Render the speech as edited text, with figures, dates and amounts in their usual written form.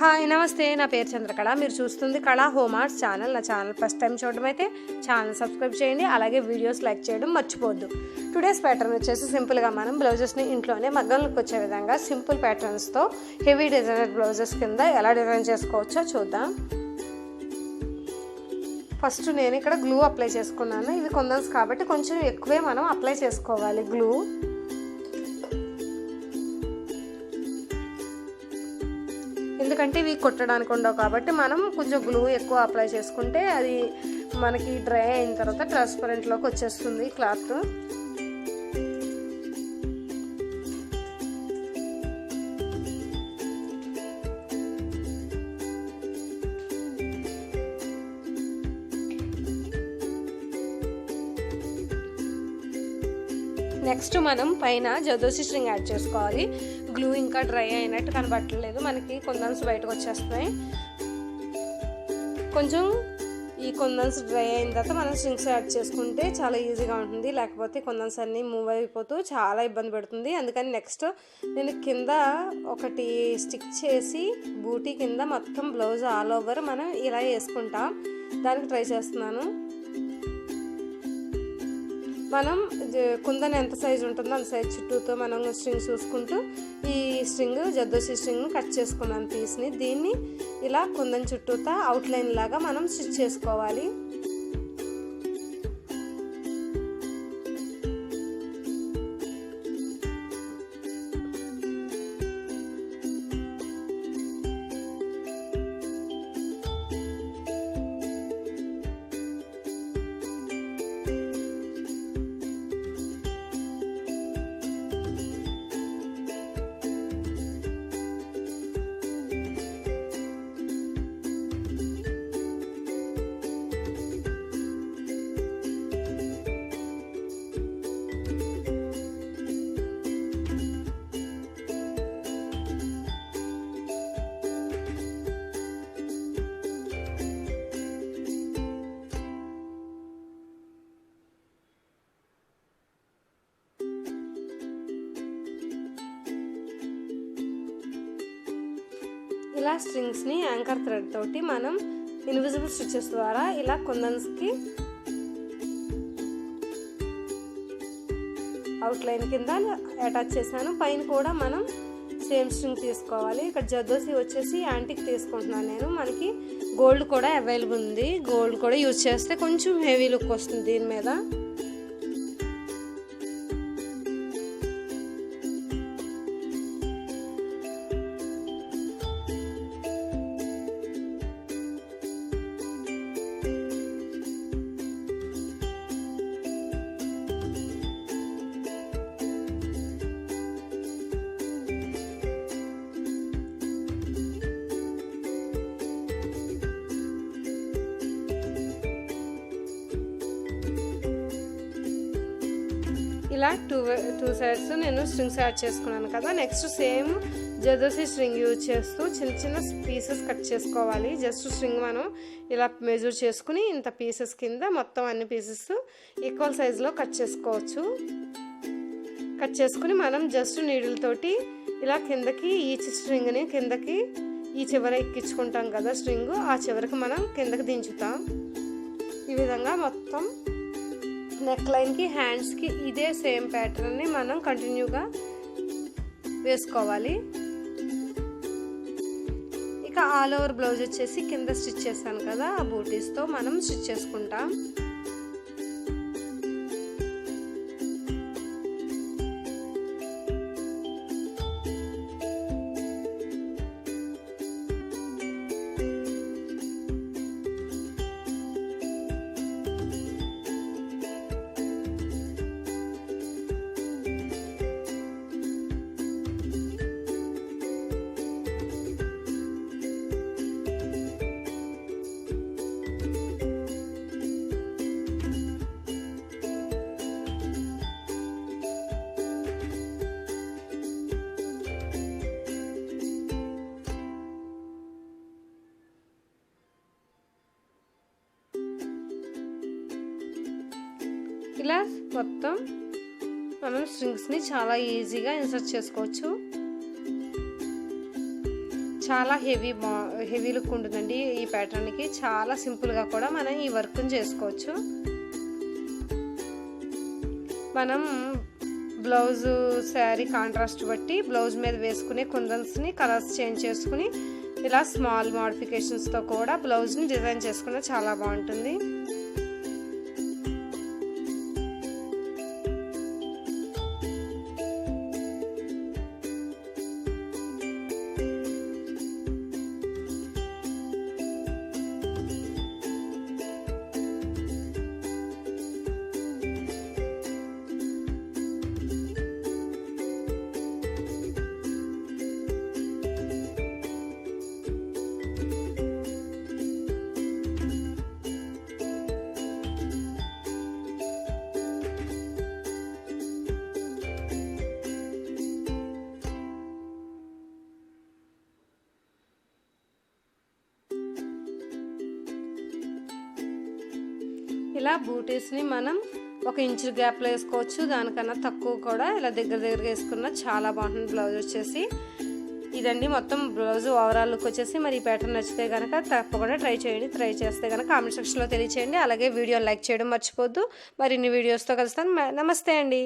Hi నమస్తే, నా పేరు చంద్రకళ. మీరు చూస్తుంది కళ హోమ్ ఆర్ట్స్ ఛానల్. నా ఛానల్ ఫస్ట్ టైం చూడడం అయితే ఛానల్ సబ్స్క్రైబ్ చేయండి, అలాగే వీడియోస్ లైక్ చేయడం మర్చిపోవద్దు. టుడేస్ ప్యాటర్న్ వచ్చేసి సింపుల్గా మనం బ్లౌజెస్ని ఇంట్లోనే మగ్గంలోకి వచ్చే విధంగా సింపుల్ ప్యాటర్న్స్తో హెవీ డిజైనర్ బ్లౌజెస్ కింద ఎలా డిజైన్ చేసుకోవచ్చో చూద్దాం. ఫస్ట్ నేను ఇక్కడ గ్లూ అప్లై చేసుకున్నాను. ఇవి కుందన్స్ కాబట్టి కొంచెం ఎక్కువే మనం అప్లై చేసుకోవాలి గ్లూ. ఎందుకంటే ఇవి కొట్టడానికి ఉండవు కాబట్టి మనం కొంచెం గ్లూ ఎక్కువ అప్లై చేసుకుంటే అది మనకి డ్రై అయిన తర్వాత ట్రాన్స్పరెంట్లోకి వచ్చేస్తుంది క్లాత్. నెక్స్ట్ మనం పైన జర్దోసి స్ట్రింగ్ యాడ్ చేసుకోవాలి. గ్లూ ఇంకా డ్రై అయినట్టు కనబట్టలేదు, మనకి కుందన్స్ బయటకు వచ్చేస్తున్నాయి. కొంచెం ఈ కుందన్స్ డ్రై అయిన తర్వాత మనం స్ట్రింగ్స్ యాడ్ చేసుకుంటే చాలా ఈజీగా ఉంటుంది, లేకపోతే కుందన్స్ అన్నీ మూవ్ అయిపోతూ చాలా ఇబ్బంది పెడుతుంది. అందుకని నెక్స్ట్ నేను కింద ఒకటి స్టిక్ చేసి బూటీ కింద మొత్తం బ్లౌజ్ ఆల్ ఓవర్ మనం ఇలా వేసుకుంటాం. దానికి ట్రై చేస్తున్నాను. మనం కుందన్ ఎంత సైజు ఉంటుందో అంత సైజు చుట్టూతో మనం స్ట్రింగ్ చూసుకుంటూ ఈ స్ట్రింగ్ జర్దోసి స్ట్రింగ్ కట్ చేసుకున్నాను పీస్ని. దీన్ని ఇలా కుందన్ చుట్టూతో అవుట్లైన్ లాగా మనం స్టిచ్ చేసుకోవాలి. ఇలా స్ట్రింగ్స్ని యాంకర్ థ్రెడ్ తోటి మనం ఇన్విజిబుల్ స్టిచెస్ ద్వారా ఇలా కుందన్స్కి అవుట్లైన్ కింద అటాచ్ చేశాను. పైన కూడా మనం సేమ్ స్ట్రింగ్ తీసుకోవాలి. ఇక్కడ జర్దోసి వచ్చేసి యాంటిక్ తీసుకుంటున్నాను నేను. మనకి గోల్డ్ కూడా అవైలబుల్ ఉంది. గోల్డ్ కూడా యూజ్ చేస్తే కొంచెం హెవీ లుక్ వస్తుంది దీని మీద. ఇలా టూ సైడ్స్ నేను స్ట్రింగ్స్ యాడ్ చేసుకున్నాను కదా. Next same zardozi string use చేస్తూ చిన్న చిన్న పీసెస్ కట్ చేసుకోవాలి. జస్ట్ స్ట్రింగ్ మనం ఇలా మెజర్ చేసుకుని ఇంత పీసెస్ కింద మొత్తం అన్ని పీసెస్ ఈక్వల్ సైజులో కట్ చేసుకోవచ్చు. కట్ చేసుకుని మనం జస్ట్ నీడిల్ తోటి ఇలా కిందకి ఈచ్ స్ట్రింగ్ని కిందకి ఈ చివర ఎక్కించుకుంటాం కదా స్ట్రింగ్, ఆ చివరికి మనం కిందకి దించుతాం. ఈ విధంగా మొత్తం నెక్ లైన్కి హ్యాండ్స్కి ఇదే సేమ్ ప్యాటర్న్ని మనం కంటిన్యూగా వేసుకోవాలి. ఇక ఆల్ ఓవర్ బ్లౌజ్ వచ్చేసి కింద స్టిచ్ చేశాను కదా, ఆ బూటీస్తో మనం స్టిచ్ చేసుకుంటాం. ఇలా మొత్తం మనం స్ట్రింగ్స్ని చాలా ఈజీగా ఇన్సర్ట్ చేసుకోవచ్చు. చాలా హెవీ లుక్ ఉంటుందండి ఈ ప్యాటర్న్కి. చాలా సింపుల్గా కూడా మనం ఈ వర్క్ని చేసుకోవచ్చు. మనం బ్లౌజు శారీ కాంట్రాస్ట్ బట్టి బ్లౌజ్ మీద వేసుకునే కుందన్స్ని కలర్స్ చేంజ్ చేసుకుని ఇలా స్మాల్ మోడిఫికేషన్స్తో కూడా బ్లౌజ్ని డిజైన్ చేసుకున్న చాలా బాగుంటుంది. ఇలా బూటీస్ని మనం 1 ఇంచు గ్యాప్లో వేసుకోవచ్చు, దానికన్నా తక్కువ కూడా ఇలా దగ్గరగా వేసుకున్న చాలా బాగుంటుంది బ్లౌజ్ వచ్చేసి. ఇదండి మొత్తం బ్లౌజ్ ఓవరాల్ లుక్ వచ్చేసి. మరి ఈ ప్యాటర్న్ నచ్చితే కనుక తప్పకుండా ట్రై చేయండి. ట్రై చేస్తే కనుక కామెంట్ సెక్షన్లో తెలియచేయండి. అలాగే వీడియోని లైక్ చేయడం మర్చిపోద్దు. మరిన్ని వీడియోస్తో కలుస్తాను. నమస్తే అండి.